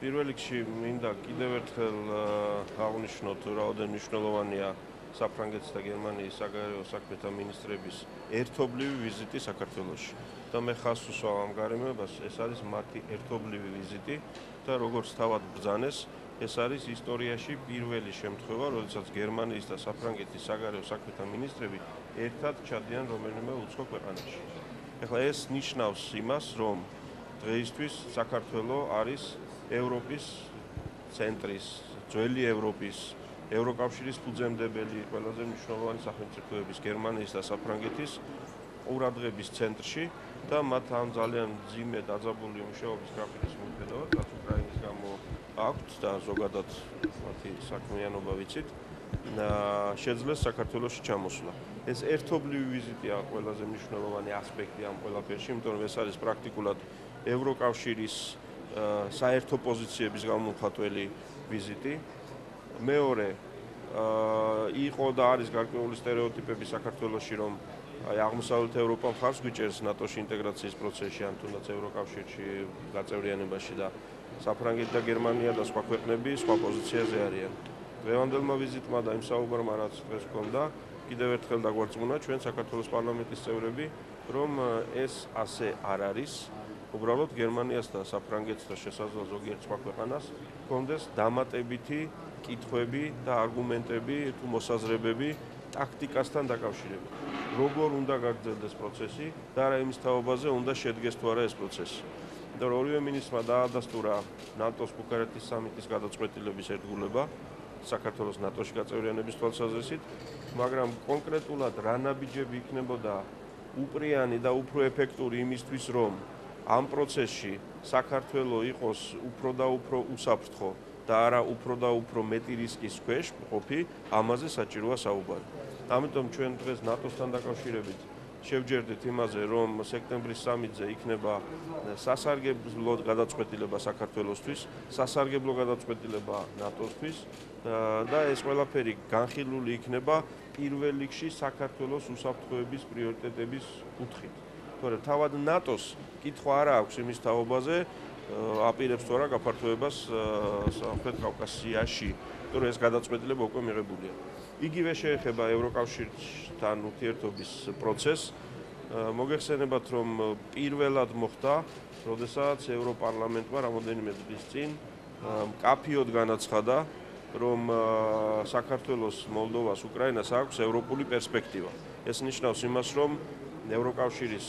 პირველ რიგში მინდა კიდევ ერთხელ აღნიშნოთ, რაოდენ მნიშვნელოვანია საფრანგეთის და გერმანიის საგარეო საქმეთა მინისტრების ერთობლივი ვიზიტი საქართველოში. და მე ხაზს უსვამ ამ გარემოებას, ეს არის მათი ერთობლივი ვიზიტი და როგორც თავად ბრძანეს, ეს არის ისტორიაში პირველი შემთხვევა, როდესაც გერმანიის და საფრანგეთის საგარეო საქმეთა მინისტრები ერთად ჩადიან რომელიმე უცხო ქვეყანაში. ეხლა ეს ნიშნავს იმას, რომ დღეისთვის საქართველო არის ევროპის ცენტრის, ძველი ევროპის, ევროკავშირის ფუძემდებელი, ყველაზე მნიშვნელოვანი სახელმწიფოების გერმანიის და საფრანგეთის ყურადღების ცენტრში და მათ ამ ძალიან მძიმე დაძაბული მუშაობის გრაფიკის მიუხედავად, რაც უკრაინის გამო აქვთ და ზოგადად მათი საქმიანობა ვიცით, შეძლეს საქართველოში ჩამოსვლა. ეს ერთობლივი ვიზიტია ყველაზე მნიშვნელოვანი ასპექტი ამ ყველაფერში, იმიტომ რომ ეს არის პრაქტიკულად ევროკავშირის საერთო პოზიციების გამომხატველი ვიზიტი. მეორე იყო და არის გარკვეული სტერეოტიპები საქართველოში, რომ აღმოსავლეთ ევროპა მხარს გვიჭერს ნატოში ინტეგრაციის პროცესში, ან თუნდაც ევროკავშირში გაწევრიანებაში და საფრანგეთი და გერმანია და სხვა ქვეყნები სხვა პოზიციაზე არიან. დღევანდელმა ვიზიტმა და იმ საუბარმა, რაც დღეს ჰქონდა, კიდევ ერთხელ დაგვარწმუნა ჩვენ საქართველოს პარლამენტის წევრები, რომ ეს ასე არ არის. უბრალოდ გერმანიას და საფრანგეთს და შესაძლოა ზოგიერთ სხვა ქვეყანას ჰქონდეს დამატებითი კითხვები და არგუმენტები თუ მოსაზრებები ტაქტიკასთან დაკავშირებით. როგორ უნდა გაგრძელდეს პროცესი და რა იმის თაობაზე უნდა შედგეს თუ არა ეს პროცესი. იმიტომ რომ ორივე მინისტრმა დაადასტურა ნატოს ბუქარესტის სამიტის გადაწყვეტილების ერთგულება საქართველოს ნატოში გაწევრიანების თვალსაზრისით, მაგრამ კონკრეტულად რა ნაბიჯები იქნებოდა უპრიანი და უფრო ეფექტური იმისთვის, რომ ამ პროცესში საქართველო იყოს უფრო და უფრო უსაფრთხო და არა უფრო და უფრო მეტი რისკის ქვეშ ყოფი, ამაზე საჭიროა საუბარი. ამიტომ ჩვენ დღეს ნატოსთან დაკავშირებით შევჯერდით იმაზე, რომ სექტემბრის სამიტზე იქნება სასარგებლო გადაწყვეტილება საქართველოსთვის, სასარგებლო გადაწყვეტილება ნატოსთვის და ეს ყველაფერი განხილული იქნება პირველ რიგში საქართველოს უსაფრთხოების პრიორიტეტების კუთხით. თორემ თავად ნატოს კითხვა არა აქვს იმის თაობაზე, აპირებს თუ არა გაფართოებას სამხრეთ კავკასიაში, იმიტომ რომ ეს გადაწყვეტილება უკვე მიღებულია. იგივე შეეხება ევროკავშირთან ურთიერთობის პროცესს. მოგეხსენებათ, რომ პირველად მოხდა, როდესაც ევროპარლამენტმა რამოდენიმე დღის წინ მკაფიოდ განაცხადა, რომ საქართველოს, მოლდოვას, უკრაინას აქვს ევროპული პერსპექტივა. ეს ნიშნავს იმას, რომ ევროკავშირის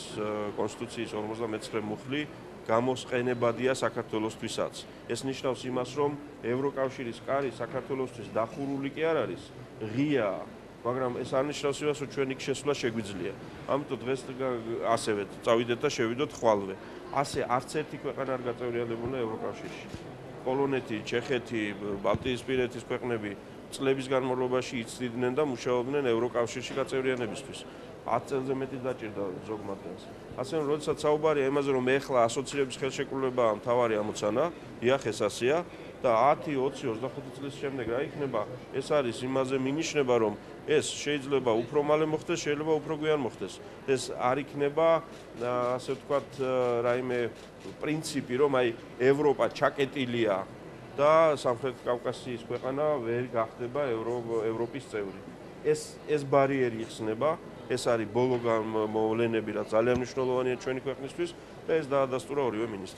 კონსტიტუციის 59 მუხლი გამოსყენებადია საქართველოსთვისაც. ეს ნიშნავს იმას, რომ ევროკავშირის კარი საქართველოსთვის დახურული კი არ არის, ღიაა, მაგრამ ეს არ ნიშნავს იმას, რომ ჩვენ იქ შესვლა შეგვიძლია. ამიტომ დღეს ასევე წავიდეთ და შევიდოთ ხვალვე. ასე არც ერთი ქვეყანა არ გაწევრიანებულა ევროკავშირში. პოლონეთი, ჩეხეთი, ბალტიისპირეთის ქვეყნები წლების განმავლობაში იცვლიდნენ და მუშაობდნენ ევროკავშირში გაწევრიანებისთვის. 10 წელზე მეტი დაჭირდა ზოგ მათგანს. ასე რომ, როდესაც საუბარია იმაზე, რომ ეხლა ასოცირების ხელშეკრულებაა მთავარი ამოცანა, დიახ, ეს ასეა და 10, 20, 25 წლის შემდეგ რა იქნება, ეს არის იმაზე მინიშნება, რომ ეს შეიძლება უფრო მალე მოხდეს, შეიძლება უფრო გვიან მოხდეს. ეს არ იქნება, ასე ვთქვათ, რაიმე პრინციპი, რომ აი ევროპა ჩაკეტილია და სამხრეთ კავკასიის ქვეყანა ვერ გახდება ევროპის წევრი. ეს ბარიერი იხსნება. ეს არის ბოლო გამოვლენები, რაც ძალიან მნიშვნელოვანია ჩვენი ქვეყნისთვის და ეს დაადასტურა ორივე მინისტრს.